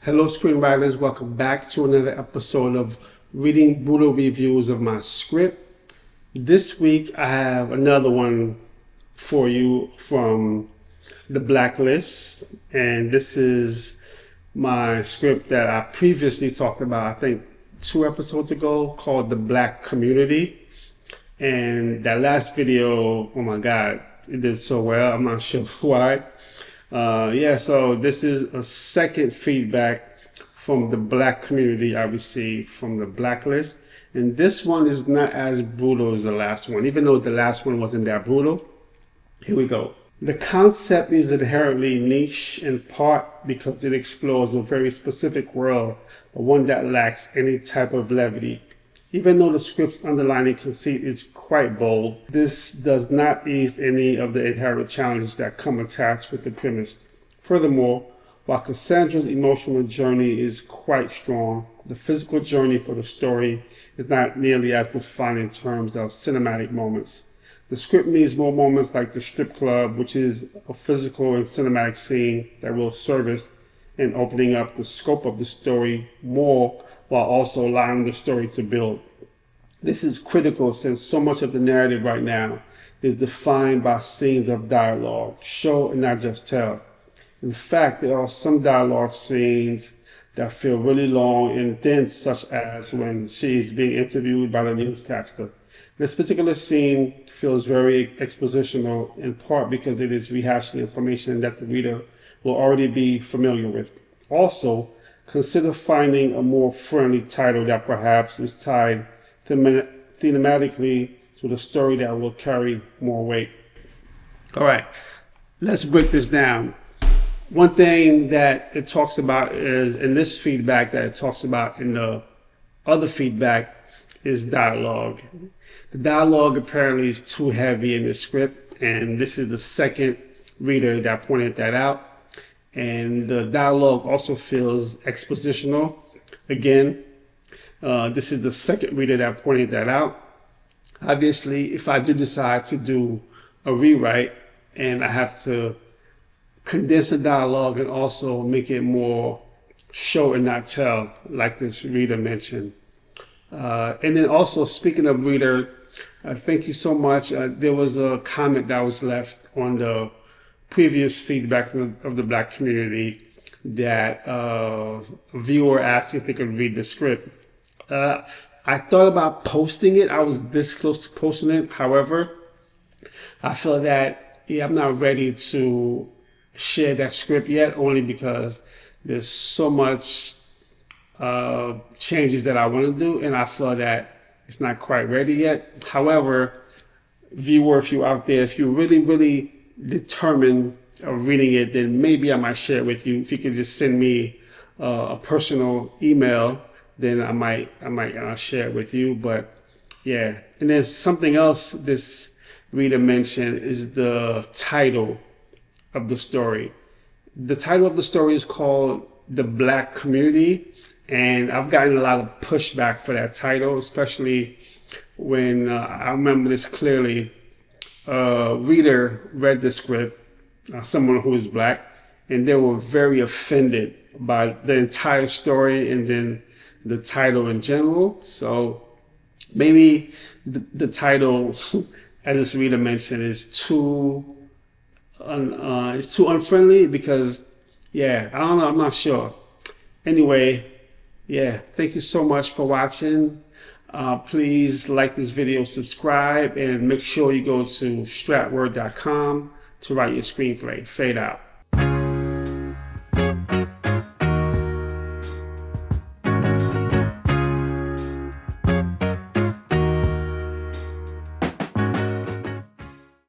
Hello, screenwriters. Welcome back to another episode of reading brutal reviews of my script. This week, I have another one for you from The Blacklist. And this is my script that I previously talked about, I think 2 episodes ago, called The Black Community. And that last video, oh my God, it did so well. I'm not sure why. So this is a second feedback from the Black community I received from The Blacklist. And this one is not as brutal as the last one, even though the last one wasn't that brutal. Here we go. The concept is inherently niche in part because it explores a very specific world, but one that lacks any type of levity. Even though the script's underlying conceit is quite bold, this does not ease any of the inherent challenges that come attached with the premise. Furthermore, while Cassandra's emotional journey is quite strong, the physical journey for the story is not nearly as defined in terms of cinematic moments. The script needs more moments like the strip club, which is a physical and cinematic scene that will service in opening up the scope of the story more, while also allowing the story to build. This is critical since so much of the narrative right now is defined by scenes of dialogue, show and not just tell. In fact, there are some dialogue scenes that feel really long and dense, such as when she is being interviewed by the newscaster. This particular scene feels very expositional, in part because it is rehashing information that the reader will already be familiar with. Also, consider finding a more friendly title that perhaps is tied thematically to the story that will carry more weight. All right, let's break this down. One thing that it talks about is, in this feedback that it talks about in the other feedback, is dialogue. The dialogue apparently is too heavy in the script, and this is the second reader that pointed that out. And the dialogue also feels expositional. Again, this is the second reader that pointed that out. Obviously, if I do decide to do a rewrite and I have to condense the dialogue and also make it more show and not tell, like this reader mentioned. And then also, speaking of reader, thank you so much. There was a comment that was left on the previous feedback of the Black community that a viewer asked if they could read the script. I thought about posting it. I was this close to posting it. However, I feel that I'm not ready to share that script yet, only because there's so much changes that I want to do, and I feel that it's not quite ready yet. However, viewer, if you're out there, if you're really determined of reading it, then maybe I might share it with you. If you could just send me a personal email, then I might share it with you. But yeah, and then something else this reader mentioned is the title of the story. The title of the story is called The Black Community, and I've gotten a lot of pushback for that title, especially when I remember this clearly. Reader read the script, someone who is Black, and they were very offended by the entire story and then the title in general. So maybe the title, as this reader mentioned, is too unfriendly because, yeah, I don't know, I'm not sure. Anyway, yeah, thank you so much for watching. Please like this video, subscribe, and make sure you go to stratword.com to write your screenplay. Fade out.